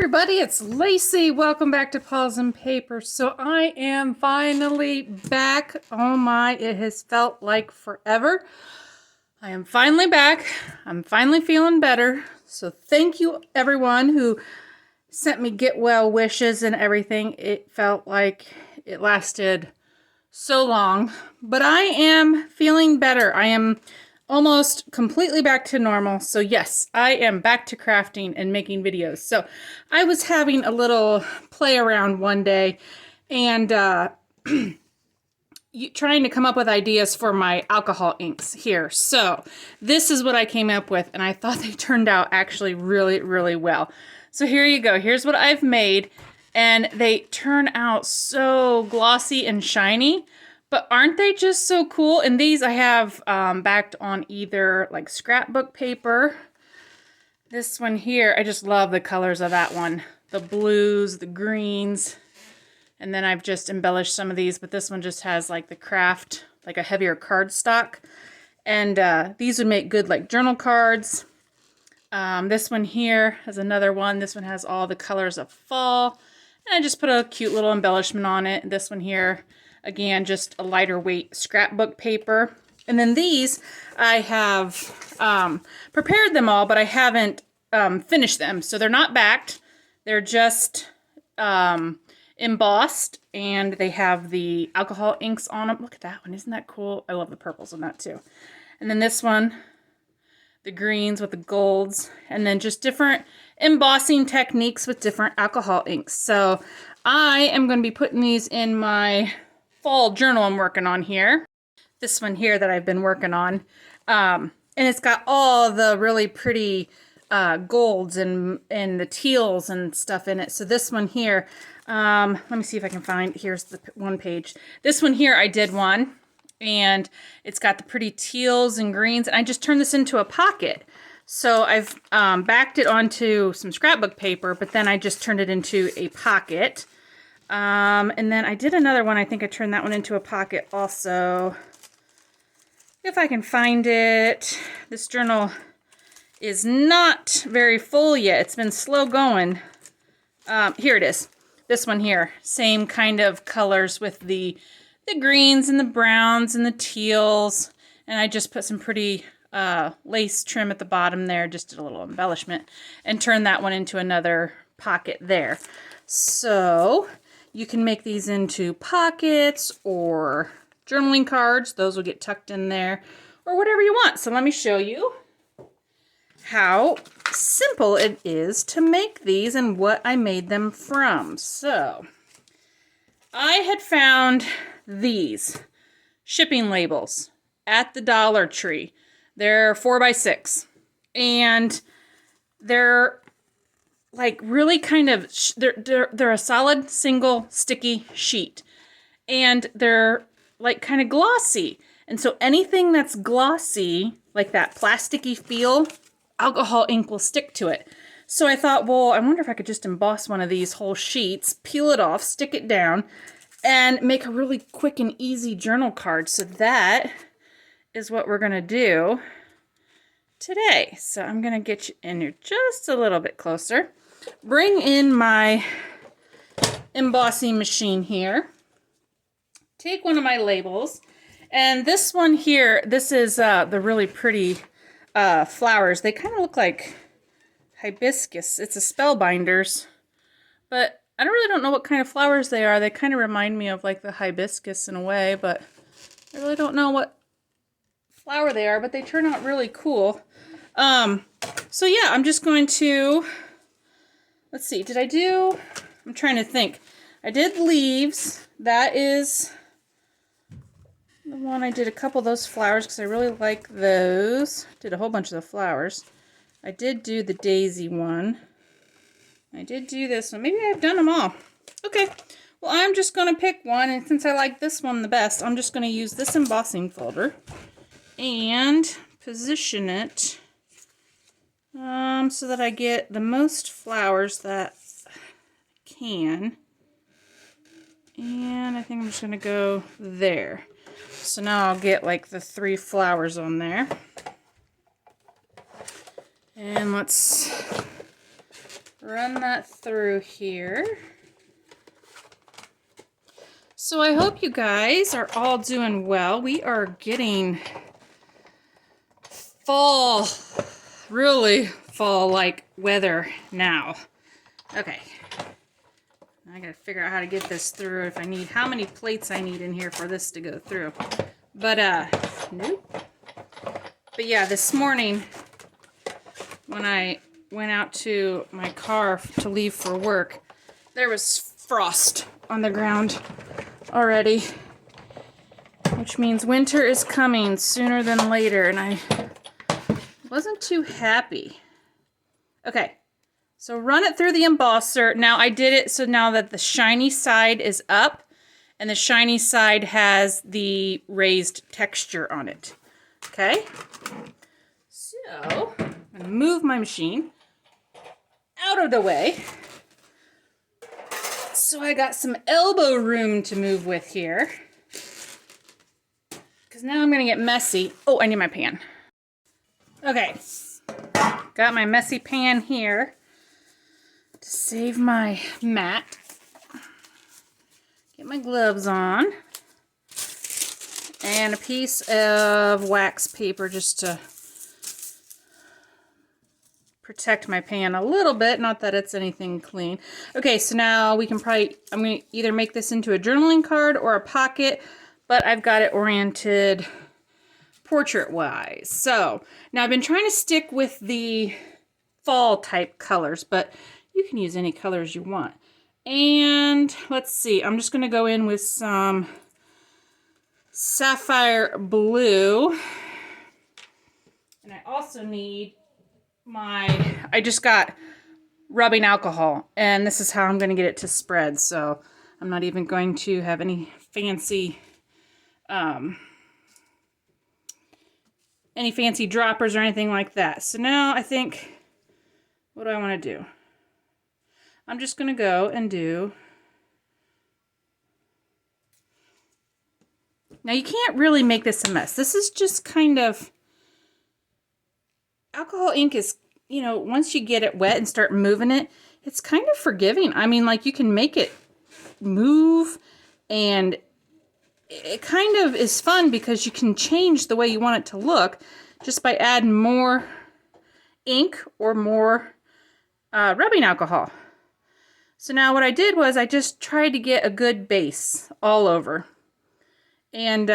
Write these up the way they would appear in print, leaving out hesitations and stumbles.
everybody, it's Lacey. Welcome back to Paws and Paper. So I am finally back. Oh my, it has felt like forever. I am finally back. I'm finally feeling better. So thank you everyone who sent me get well wishes and everything. It felt like it lasted so long, but I am feeling better. I am almost completely back to normal. So yes, I am back to crafting and making videos. So I was having a little play around one day and trying to come up with ideas for my alcohol inks here. So this is what I came up with, and I thought they turned out actually really, really well. So here you go. Here's what I've made, and they turn out so glossy and shiny. But aren't they just so cool? And these I have backed on either like scrapbook paper. This one here, I just love the colors of that one. The blues, the greens. And then I've just embellished some of these, but this one just has like the craft, like a heavier cardstock. And these would make good like journal cards. This one here has another one. This one has all the colors of fall. And I just put a cute little embellishment on it. This one here, again, just a lighter weight scrapbook paper. And then these, I have prepared them all, but I haven't finished them. So they're not backed. They're just embossed, and they have the alcohol inks on them. Look at that one. Isn't that cool? I love the purples on that too. And then this one, the greens with the golds, and then just different embossing techniques with different alcohol inks. So I am going to be putting these in my fall journal I'm working on here. This one here that I've been working on. And it's got all the really pretty golds and the teals and stuff in it. So this one here, let me see if I can find, here's the one page. This one here, I did one, and it's got the pretty teals and greens, and I just turned this into a pocket. So I've backed it onto some scrapbook paper, but then I just turned it into a pocket. And then I did another one. I think I turned that one into a pocket also. If I can find it. This journal is not very full yet. It's been slow going. Here it is. This one here. Same kind of colors with the greens and the browns and the teals. And I just put some pretty lace trim at the bottom there. Just did a little embellishment. And turned that one into another pocket there. So you can make these into pockets or journaling cards. Those will get tucked in there, or whatever you want. So let me show you how simple it is to make these and what I made them from. So I had found these shipping labels at the Dollar Tree. They're 4x6, and they're like really kind of, they're a solid single sticky sheet, and they're like kind of glossy. And so anything that's glossy, like that plasticky feel, alcohol ink will stick to it. So I thought, well, I wonder if I could just emboss one of these whole sheets, peel it off, stick it down, and make a really quick and easy journal card. So that is what we're gonna do today. So I'm gonna get you in here just a little bit closer. Bring in my embossing machine here. Take one of my labels, and this one here, this is the really pretty flowers. They kind of look like hibiscus. It's a spellbinders, but I really don't know what kind of flowers they are. They kind of remind me of like the hibiscus in a way, but I really don't know what flower they are, but they turn out really cool. So yeah, I'm just going to, let's see, I'm trying to think. I did leaves. That is the one I did a couple of those flowers because I really like those. Did a whole bunch of the flowers. I did do the daisy one. I did do this one. Maybe I've done them all. Okay. Well, I'm just going to pick one, and since I like this one the best, I'm just going to use this embossing folder and position it so that I get the most flowers that I can. And I think I'm just going to go there. So now I'll get like the 3 flowers on there. And let's run that through here. So I hope you guys are all doing well. We are getting fall, really fall-like weather now. Okay. I gotta figure out how to get this through, if I need, how many plates I need in here for this to go through. But, nope. But yeah, this morning, when I went out to my car to leave for work, there was frost on the ground already, which means winter is coming sooner than later, and I wasn't too happy. Okay, so run it through the embosser. Now I did it so now that the shiny side is up and the shiny side has the raised texture on it. Okay, so I'm gonna move my machine out of the way. So I got some elbow room to move with here. Because now I'm going to get messy. Oh, I need my pan. Okay. Got my messy pan here to save my mat. Get my gloves on. And a piece of wax paper just to protect my pan a little bit. Not that it's anything clean. Okay, so now we can probably, I'm going to either make this into a journaling card or a pocket, but I've got it oriented portrait-wise. So now I've been trying to stick with the fall type colors, but you can use any colors you want. And let's see, I'm just going to go in with some sapphire blue. And I also need I just got rubbing alcohol, and this is how I'm going to get it to spread. So I'm not even going to have any fancy droppers or anything like that. So now I think, what do I want to do? I'm just going to go and do, now you can't really make this a mess. This is just kind of, alcohol ink is, you know, once you get it wet and start moving it, it's kind of forgiving. I mean, like, you can make it move, and it kind of is fun because you can change the way you want it to look just by adding more ink or more rubbing alcohol. So now what I did was I just tried to get a good base all over, and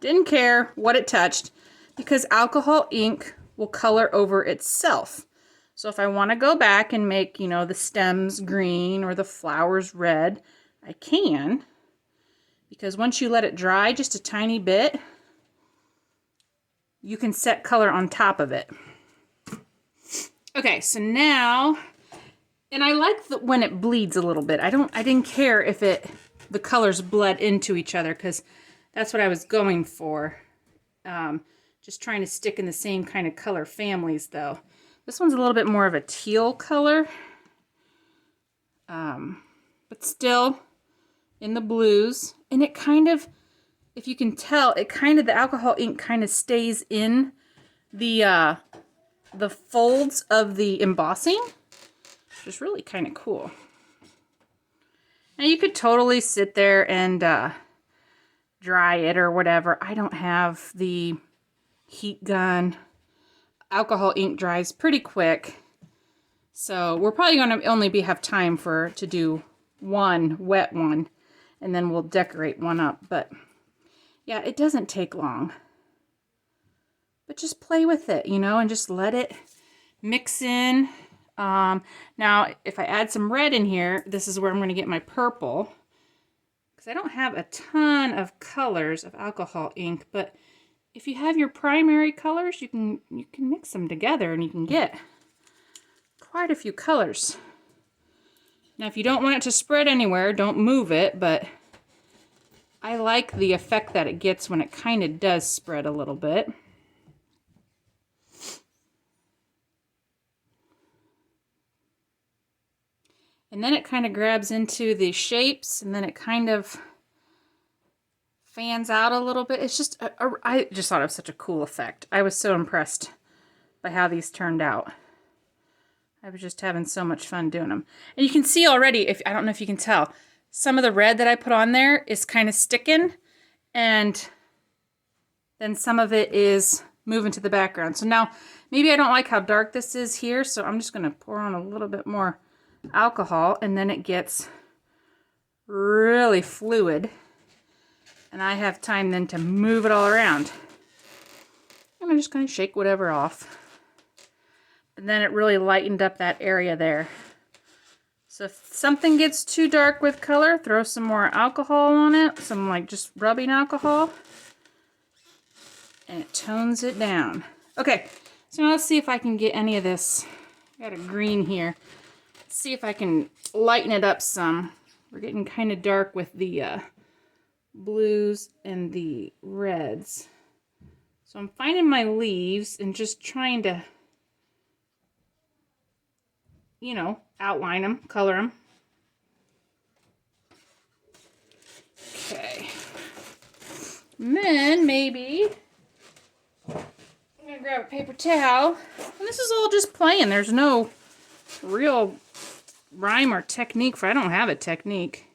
didn't care what it touched, because alcohol ink will color over itself. So if I want to go back and make, you know, the stems green or the flowers red, I can, because once you let it dry just a tiny bit, you can set color on top of it. Okay, so now, and I like when it bleeds a little bit. I didn't care if the colors bled into each other, because that's what I was going for. Just trying to stick in the same kind of color families, though. This one's a little bit more of a teal color, but still in the blues. And it kind of, if you can tell, the alcohol ink kind of stays in the folds of the embossing, which is really kind of cool. Now you could totally sit there and dry it or whatever. I don't have the heat gun. Alcohol ink dries pretty quick, so we're probably going to only have time to do one wet one, and then we'll decorate one up. But yeah, it doesn't take long, but just play with it, you know, and just let it mix in. Now if I add some red in here, this is where I'm going to get my purple, because I don't have a ton of colors of alcohol ink, but if you have your primary colors, you can mix them together and you can get quite a few colors. Now, if you don't want it to spread anywhere, don't move it, but I like the effect that it gets when it kind of does spread a little bit. And then it kind of grabs into the shapes, and then it kind of fans out a little bit. It's just, I just thought it was such a cool effect. I was so impressed by how these turned out. I was just having so much fun doing them. And you can see already, if I don't know if you can tell, some of the red that I put on there is kind of sticking, and then some of it is moving to the background. So now, maybe I don't like how dark this is here, so I'm just going to pour on a little bit more alcohol, and then it gets really fluid, and I have time then to move it all around. And I'm just going to shake whatever off. And then it really lightened up that area there. So if something gets too dark with color, throw some more alcohol on it, some like just rubbing alcohol, and it tones it down. Okay, so now let's see if I can get any of this. I got a green here. Let's see if I can lighten it up some. We're getting kind of dark with the blues and the reds. So I'm finding my leaves and just trying to, you know, outline them, color them. Okay. And then maybe I'm going to grab a paper towel. And this is all just playing. There's no real rhyme or technique for, I don't have a technique.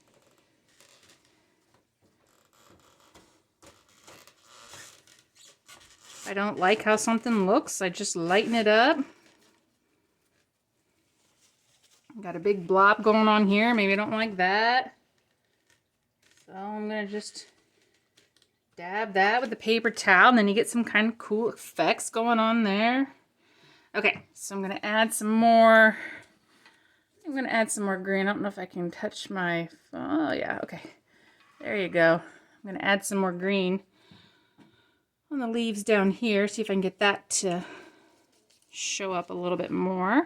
If I don't like how something looks, I just lighten it up. Got a big blob going on here. Maybe I don't like that. So I'm going to just dab that with the paper towel, and then you get some kind of cool effects going on there. Okay, so I'm going to add some more. I'm going to add some more green. I don't know if I can touch my, oh yeah, okay. There you go. I'm going to add some more green on the leaves down here. See if I can get that to show up a little bit more.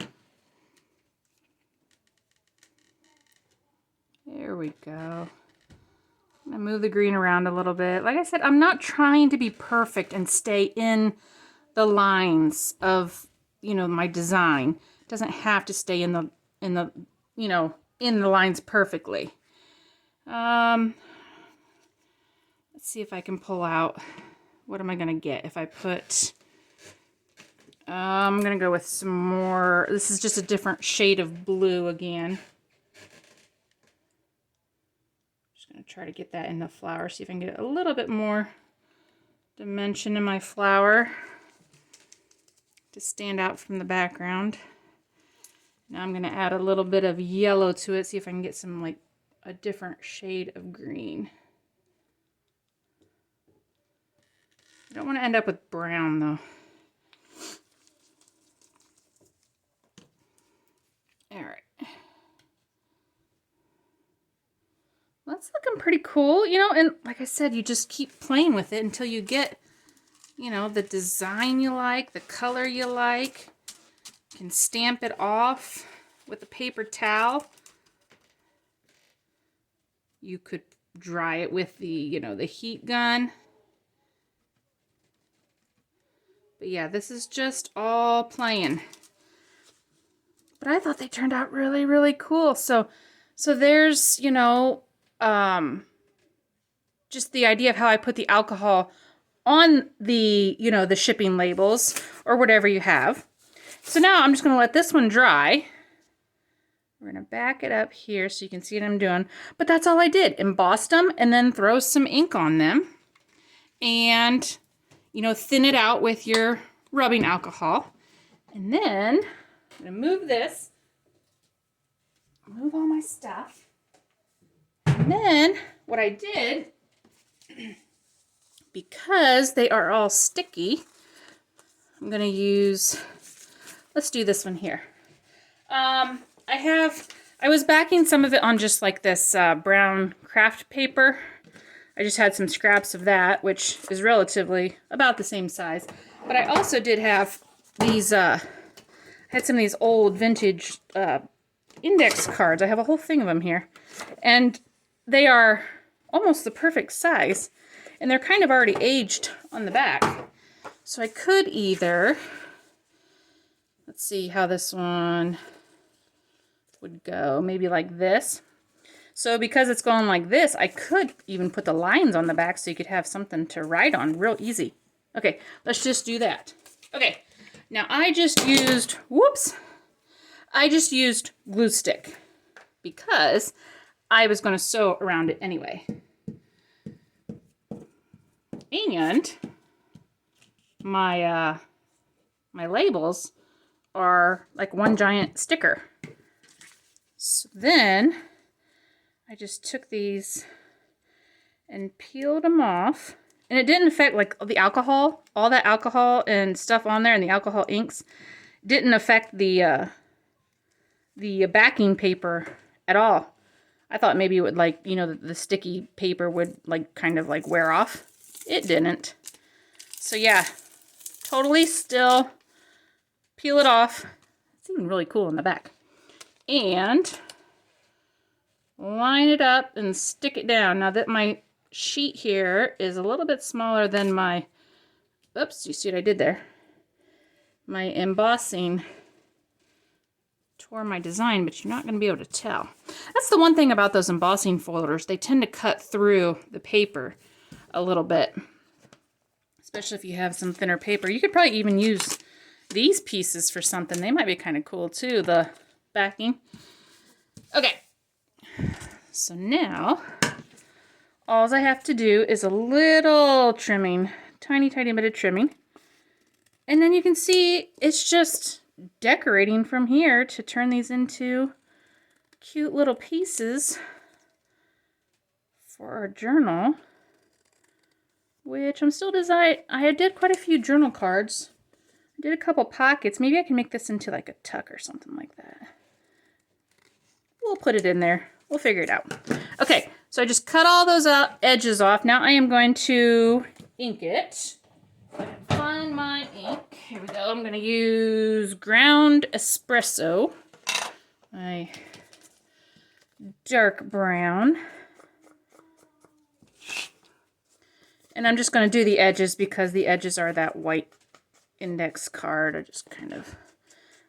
There we go. I'm going to move the green around a little bit. Like I said, I'm not trying to be perfect and stay in the lines of, you know, my design. It doesn't have to stay in the you know, in the lines perfectly. Let's see if I can pull out, what am I going to get if I put, I'm going to go with some more, this is just a different shade of blue again. Just going to try to get that in the flower, see if I can get a little bit more dimension in my flower to stand out from the background. Now I'm going to add a little bit of yellow to it, see if I can get some, like, a different shade of green. I don't want to end up with brown, though. All right. Well, that's looking pretty cool, you know, and like I said, you just keep playing with it until you get, you know, the design you like, the color you like. Can stamp it off with a paper towel. You could dry it with the, you know, the heat gun. But yeah, this is just all playing. But I thought they turned out really, really cool. So there's, you know, just the idea of how I put the alcohol on the, you know, the shipping labels or whatever you have. So now I'm just going to let this one dry. We're going to back it up here so you can see what I'm doing. But that's all I did. Embossed them and then throw some ink on them. And, you know, thin it out with your rubbing alcohol. And then I'm going to move this. Move all my stuff. And then what I did, because they are all sticky, I'm going to use... Let's do this one here. I was backing some of it on just like this brown craft paper. I just had some scraps of that, which is relatively about the same size. But I also did have these, I had some of these old vintage index cards. I have a whole thing of them here. And they are almost the perfect size. And they're kind of already aged on the back. So I could either... Let's see how this one would go. Maybe like this. So because it's going like this, I could even put the lines on the back so you could have something to write on real easy. Okay, let's just do that. Okay, now I just used, whoops, I just used glue stick because I was going to sew around it anyway. And my my labels are like one giant sticker. So then I just took these and peeled them off. And it didn't affect like the alcohol, all that alcohol and stuff on there and the alcohol inks didn't affect the backing paper at all. I thought maybe it would like, you know, the sticky paper would like kind of like wear off. It didn't. So yeah, totally still. Peel it off. It's even really cool in the back. And line it up and stick it down. Now that my sheet here is a little bit smaller than my, oops, you see what I did there? My embossing tore my design, but you're not going to be able to tell. That's the one thing about those embossing folders. They tend to cut through the paper a little bit, especially if you have some thinner paper. You could probably even use these pieces for something. They might be kind of cool too, the backing. Okay, so now all I have to do is a little trimming, tiny bit of trimming. And then you can see it's just decorating from here to turn these into cute little pieces for our journal, which I'm still designing. I did quite a few journal cards. I did a couple pockets. Maybe I can make this into like a tuck or something like that. We'll put it in there. We'll figure it out. Okay, so I just cut all those edges off. Now I am going to ink it. If I can find my ink. Here we go. I'm going to use ground espresso. My dark brown. And I'm just going to do the edges because the edges are that white index card. I just kind of,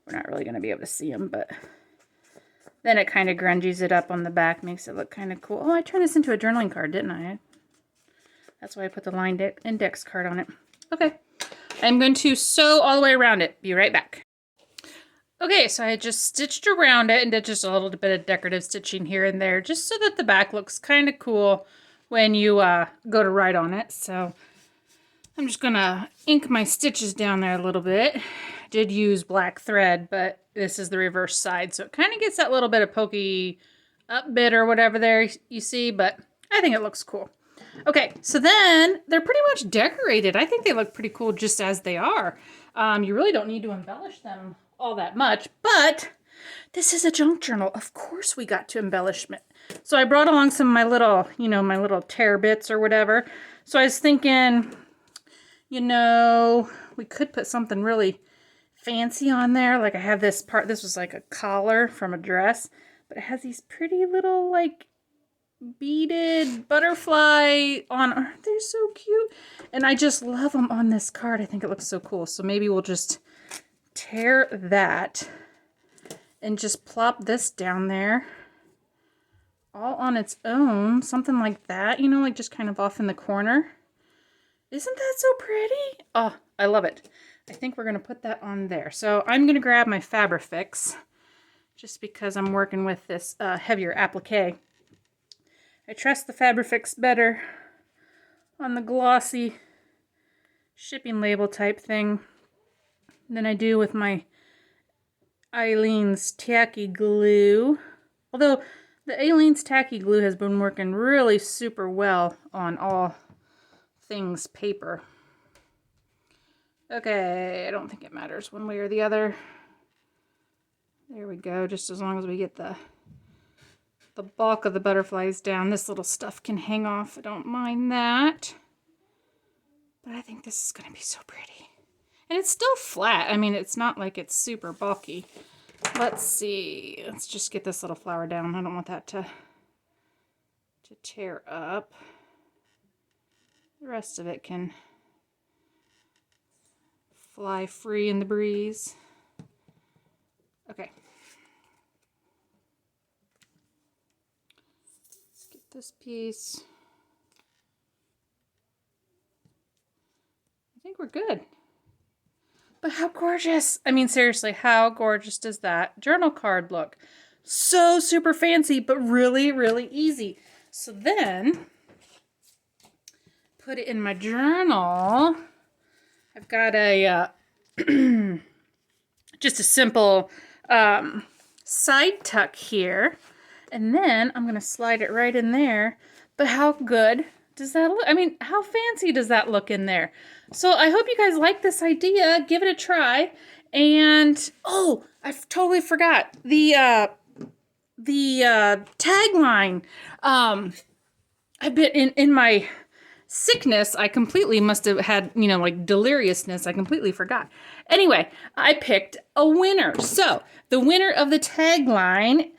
we're not really going to be able to see them, but then it kind of grunges it up on the back, makes it look kind of cool. Oh, I turned this into a journaling card, didn't I? That's why I put the lined index card on it. Okay, I'm going to sew all the way around it. Be right back. Okay, so I just stitched around it and did just a little bit of decorative stitching here and there, just so that the back looks kind of cool when you go to write on it. So I'm just gonna ink my stitches down there a little bit. I did use black thread, but this is the reverse side, so it kind of gets that little bit of pokey up bit or whatever there you see, but I think it looks cool. Okay, so then they're pretty much decorated. I think they look pretty cool just as they are. You really don't need to embellish them all that much, but this is a junk journal. Of course we got to embellishment. So I brought along some of my little, you know, my little tear bits or whatever. So I was thinking, you know, we could put something really fancy on there. Like I have this part, this was like a collar from a dress, but it has these pretty little like beaded butterfly on. They're so cute. And I just love them on this card. I think it looks so cool. So maybe we'll just tear that and just plop this down there all on its own. Something like that, you know, like just kind of off in the corner. Isn't that so pretty? Oh, I love it. I think we're going to put that on there. So I'm going to grab my Fabrifix just because I'm working with this heavier applique. I trust the Fabrifix better on the glossy shipping label type thing than I do with my Aleene's Tacky Glue. Although the Aleene's Tacky Glue has been working really super well on all things paper. Okay, I don't think it matters one way or the other. There we go, just as long as we get the bulk of the butterflies down. This little stuff can hang off, I don't mind that. But I think this is going to be so pretty. And it's still flat, I mean, it's not like it's super bulky. Let's see, let's just get this little flower down. I don't want that to tear up. The rest of it can fly free in the breeze. Okay. Let's get this piece. I think we're good. But how gorgeous. I mean, seriously, how gorgeous does that journal card look? So super fancy, but really, really easy. So then, put it in my journal. I've got a, just a simple side tuck here. And then I'm going to slide it right in there. But how good does that look? I mean, how fancy does that look in there? So I hope you guys like this idea. Give it a try. And, oh, I totally forgot. The tagline. I've been in my sickness, I completely must have had, you know, like deliriousness. I completely forgot. Anyway, I picked a winner. So the winner of the tagline,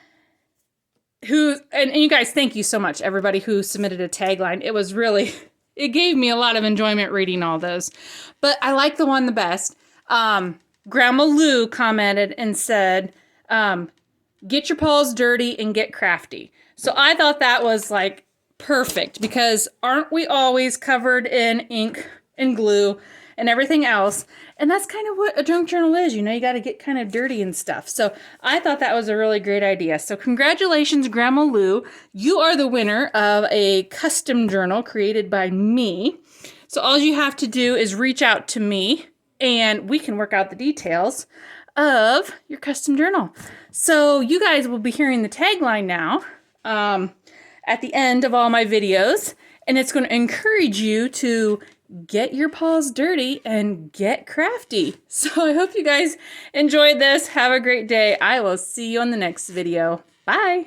and you guys, thank you so much, everybody who submitted a tagline. It was really, it gave me a lot of enjoyment reading all those. But I like the one the best. Grandma Lou commented and said, get your paws dirty and get crafty. So I thought that was like perfect, because aren't we always covered in ink and glue and everything else? And that's kind of what a junk journal is. You know, you got to get kind of dirty and stuff. So I thought that was a really great idea. So congratulations, Grandma Lou. You are the winner of a custom journal created by me. So all you have to do is reach out to me and we can work out the details of your custom journal. So you guys will be hearing the tagline now at the end of all my videos, and it's going to encourage you to get your paws dirty and get crafty. So I hope you guys enjoyed this. Have a great day. I will see you on the next video. Bye.